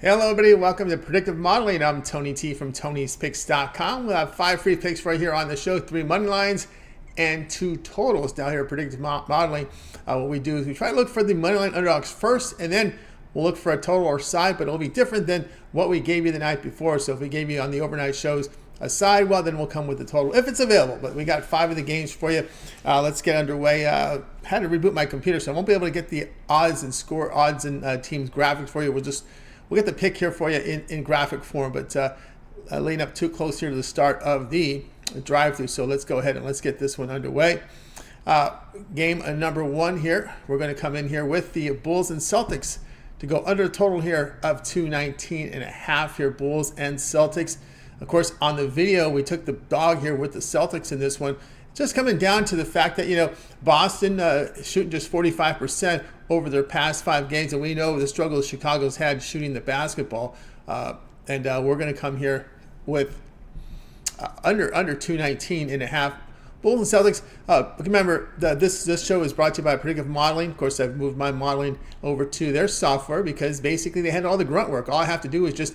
Hello everybody, welcome to Predictive Modeling. I'm Tony T from Tony'sPicks.com. We'll have 5 free picks right here on the show, 3 money lines and 2 totals down here at Predictive Modeling. What we do is we try to look for the money line underdogs first, and then we'll look for a total or side, but it'll be different than what we gave you the night before. So if we gave you on the overnight shows a side, well then we'll come with the total if it's available. But we got 5 of the games for you. Let's get underway. I had to reboot my computer, so I won't be able to get the odds and teams graphics for you. We'll get the pick here for you in graphic form, but laying up too close here to the start of the drive-through. So let's go ahead and let's get this one underway. Game number 1 here. We're going to come in here with the Bulls and Celtics to go under a total here of 219.5 here, Bulls and Celtics. Of course, on the video, we took the dog here with the Celtics in this one. Just coming down to the fact that, Boston shooting just 45% over their past 5 games. And we know the struggles Chicago's had shooting the basketball. And we're going to come here with under 219.5. Bulls and Celtics. Remember, this show is brought to you by Predictive Modeling. Of course, I've moved my modeling over to their software because basically they handle all the grunt work. All I have to do is just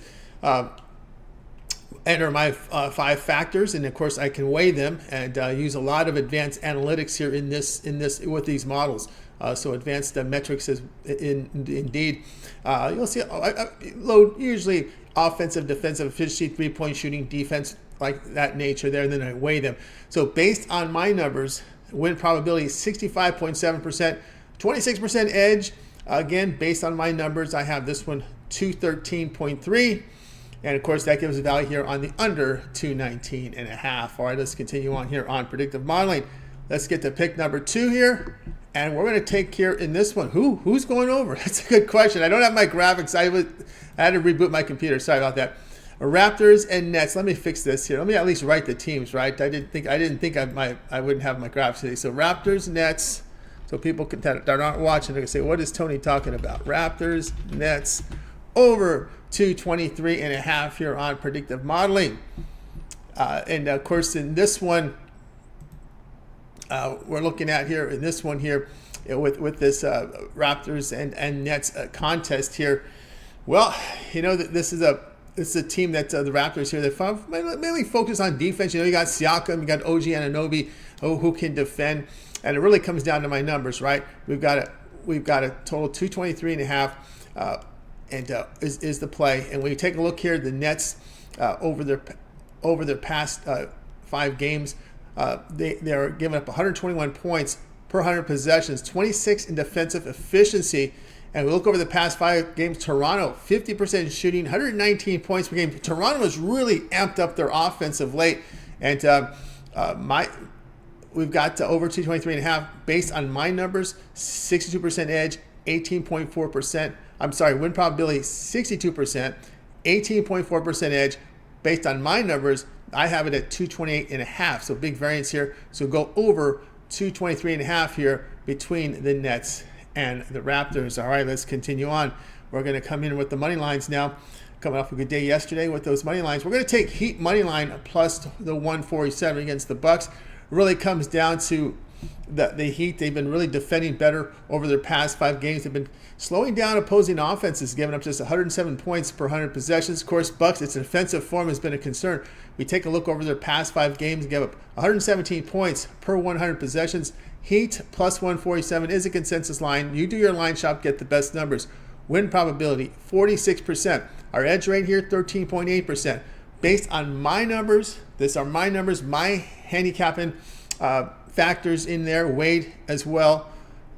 enter my 5 factors, and of course I can weigh them and use a lot of advanced analytics here in this with these models. So advanced metrics is indeed. You'll see load usually offensive, defensive efficiency, 3-point shooting, defense, like that nature there, and then I weigh them. So based on my numbers, win probability is 65.7%, 26% edge. Again, based on my numbers, I have this one 213.3. And of course, that gives a value here on the under 219.5. All right, let's continue on here on Predictive Modeling. Let's get to pick number 2 here. And we're going to take here in this one. Who's going over? That's a good question. I don't have my graphics. I had to reboot my computer. Sorry about that. Raptors and Nets. Let me fix this here. Let me at least write the teams, right? I didn't think I wouldn't have my graphics today. So Raptors, Nets. So people that aren't watching, they're going to say, what is Tony talking about? Raptors, Nets, over 223.5 here on Predictive Modeling. And of course, in this one, we're looking at here in this one here with this Raptors and Nets contest here. Well, this is a team that the Raptors here, they mainly focus on defense. You got Siakam, you got OG Anunoby, who can defend, and it really comes down to my numbers, right? We've got a total 223.5. Is the play. And when you take a look here, the Nets over their past 5 games, they are giving up 121 points per 100 possessions, 26 in defensive efficiency. And we look over the past 5 games, Toronto 50% shooting, 119 points per game. Toronto has really amped up their offense of late, and we've got over 223.5 based on my numbers, 62% edge, 18.4%. I'm sorry, win probability 62%, 18.4% edge. Based on my numbers, I have it at 228.5. So big variance here. So go over 223.5 here between the Nets and the Raptors. All right, let's continue on. We're going to come in with the money lines now. Coming off a good day yesterday with those money lines. We're going to take Heat money line plus the 147 against the Bucks. Really comes down to the Heat. They've been really defending better over their past 5 games. They've been slowing down opposing offenses, giving up just 107 points per 100 possessions. Of course, Bucks, its offensive form has been a concern. We take a look over their past 5 games, give up 117 points per 100 possessions. Heat plus 147 is a consensus line. You do your line shop, get the best numbers. Win probability 46%. Our edge rate here 13.8%. Based on my numbers, these are my numbers, my handicapping factors in there, weighed as well.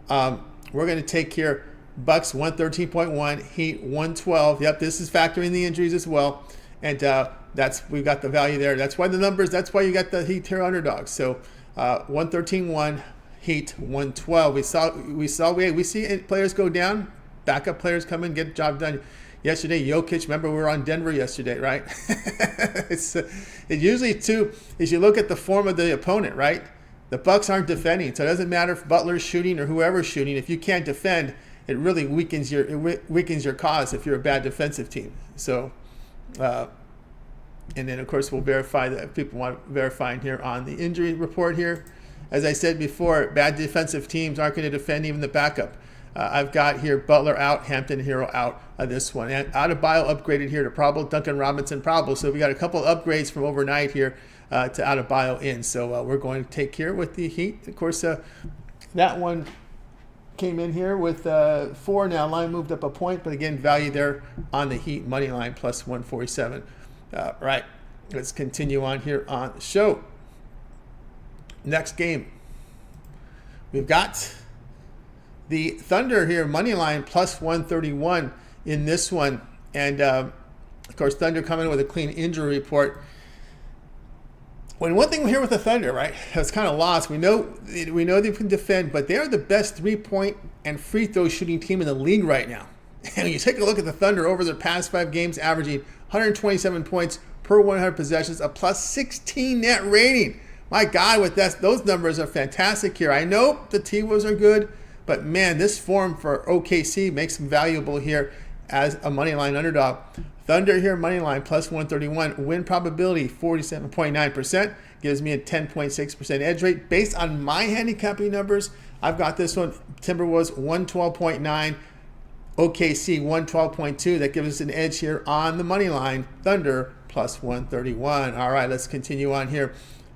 We're going to take here Bucks 113.1, Heat 112. Yep, this is factoring the injuries as well, and we've got the value there. That's why the numbers. That's why you got the Heat here underdogs. So 113.1, Heat 112. We see players go down, backup players come in, get the job done. Yesterday, Jokic, remember we were on Denver yesterday, right? It usually too is you look at the form of the opponent, right? The Bucks aren't defending, so it doesn't matter if Butler's shooting or whoever's shooting. If you can't defend, it really weakens your cause if you're a bad defensive team. So, and then of course we'll verify that if people want verifying here on the injury report here. As I said before, bad defensive teams aren't going to defend even the backup. I've got here Butler out, Hampton Hero out this one. And out of bio upgraded here to probable, Duncan Robinson probable. So we got a couple of upgrades from overnight here to out of bio in. So we're going to take care with the Heat. Of course, that one came in here with 4. Now line moved up a point, but again, value there on the Heat money line plus 147. Right, let's continue on here on the show. Next game, we've got the Thunder here money line plus 131 in this one, and of course, Thunder coming in with a clean injury report. When one thing we hear with the Thunder, right, it's kind of lost. We know they can defend, but they are the best 3-point and free throw shooting team in the league right now. And when you take a look at the Thunder over their past 5 games, averaging 127 points per 100 possessions, a plus 16 net rating. My God, with that, those numbers are fantastic here. I know the T-Wolves are good, but man, this form for OKC makes them valuable here as a money line underdog. Thunder here, money line plus 131. Win probability 47.9%. Gives me a 10.6% edge rate. Based on my handicapping numbers, I've got this one. Timberwolves 112.9. OKC 112.2. That gives us an edge here on the money line. Thunder plus 131. All right, let's continue on here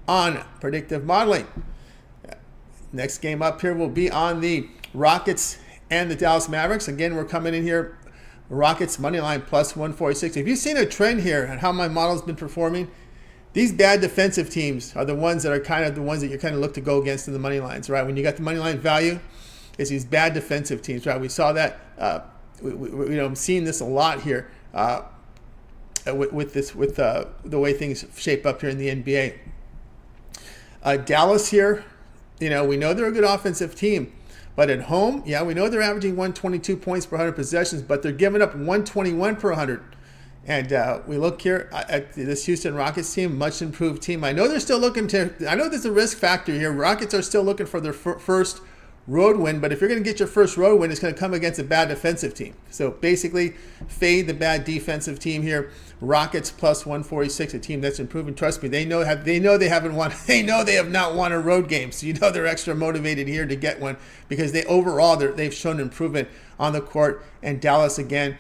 on predictive modeling. Next game up here will be on the Rockets and the Dallas Mavericks. Again, we're coming in here. Rockets money line plus 146. If you've seen a trend here and how my model's been performing, these bad defensive teams are the ones that are kind of the ones that you kind of look to go against in the money lines, right? When you got the money line value, it's these bad defensive teams, right? We saw that. I'm seeing this a lot here with the way things shape up here in the NBA. Dallas here, we know they're a good offensive team. But at home, yeah, we know they're averaging 122 points per 100 possessions, but they're giving up 121 per 100. And we look here at this Houston Rockets team, much improved team. I know they're still looking I know there's a risk factor here. Rockets are still looking for their first road win, but if you're going to get your first road win, it's going to come against a bad defensive team. So basically, fade the bad defensive team here. Rockets plus 146, a team that's improving. Trust me, they know they haven't won. They know they have not won a road game, so they're extra motivated here to get one because they've shown improvement on the court. And Dallas again,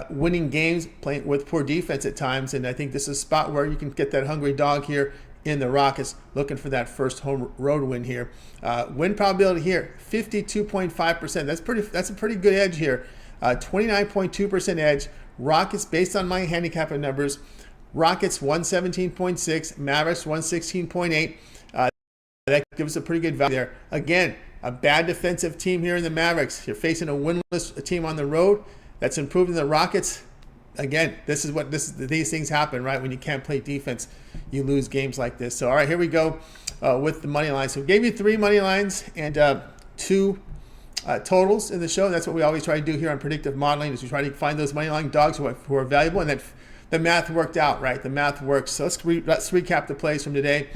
winning games, playing with poor defense at times, and I think this is a spot where you can get that hungry dog here in the Rockets, looking for that first home road win here. Win probability here, 52.5%. That's a pretty good edge here. 29.2% edge. Rockets, based on my handicapping numbers, Rockets 117.6, Mavericks 116.8. That gives us a pretty good value there. Again, a bad defensive team here in the Mavericks. You're facing a winless team on the road. That's improving the Rockets. Again, these things happen, right? When you can't play defense, you lose games like this. So, all right, here we go with the money line. So, we gave you 3 money lines and 2 totals in the show. That's what we always try to do here on predictive modeling, is we try to find those money line dogs who are valuable, and then the math worked out, right? The math works. So, let's recap the plays from today.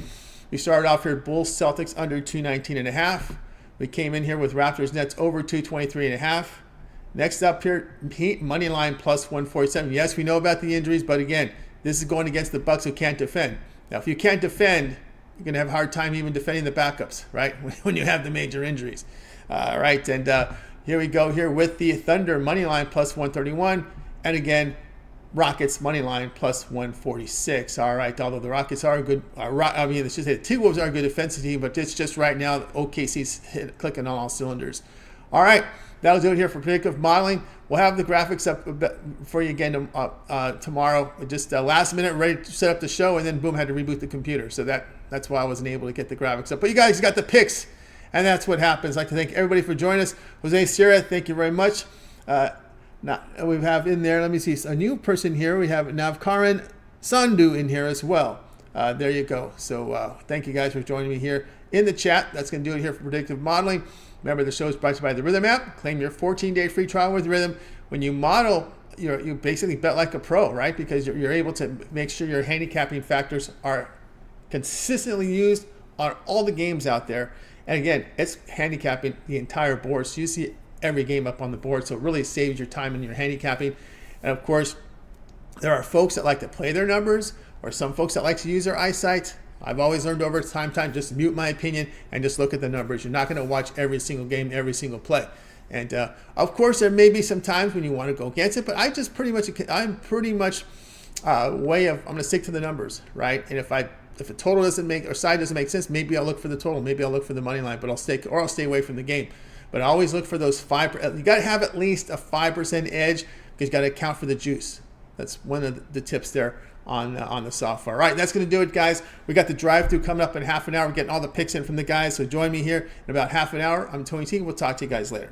We started off here, Bulls Celtics under 219.5. We came in here with Raptors Nets over 223.5. Next up here, Heat money line plus 147. Yes, we know about the injuries, but again, this is going against the Bucks who can't defend. Now, if you can't defend, you're going to have a hard time even defending the backups, right? When you have the major injuries. All right, and here we go here with the Thunder money line plus 131, and again, Rockets money line plus 146. All right, although the Rockets are a good, the T-Wolves are a good defensive team, but it's just right now OKC's clicking on all cylinders. All right. That'll do it here for predictive modeling. We'll have the graphics up for you again tomorrow. Just last minute, ready to set up the show, and then boom, had to reboot the computer. So that's why I wasn't able to get the graphics up. But you guys got the picks, and that's what happens. I'd like to thank everybody for joining us. Jose Sierra, thank you very much. Now we have in there, let me see, a new person here. We have Navkaran Sandhu in here as well. There you go. So thank you guys for joining me here in the chat. That's going to do it here for predictive modeling. Remember, the show is brought to you by the Rhythm app. Claim your 14-day free trial with Rhythm. When you model, you basically bet like a pro, right? Because you're able to make sure your handicapping factors are consistently used on all the games out there. And again, it's handicapping the entire board. So you see every game up on the board. So it really saves your time in your handicapping. And of course, there are folks that like to play their numbers, or some folks that like to use their eyesight. I've always learned over time, just mute my opinion and just look at the numbers. You're not going to watch every single game, every single play. And of course, there may be some times when you want to go against it, but I'm pretty much way of, I'm going to stick to the numbers, right? And if a total doesn't make, or side doesn't make sense, maybe I'll look for the total, maybe I'll look for the money line, but I'll stay away from the game. But I always look for those 5%. You got to have at least a 5% edge because you got to account for the juice. That's one of the tips there on the software. All right, that's going to do it, guys. We got the drive-through coming up in half an hour. We're getting all the picks in from the guys, so join me here in about half an hour. I'm Tony T. We'll talk to you guys later.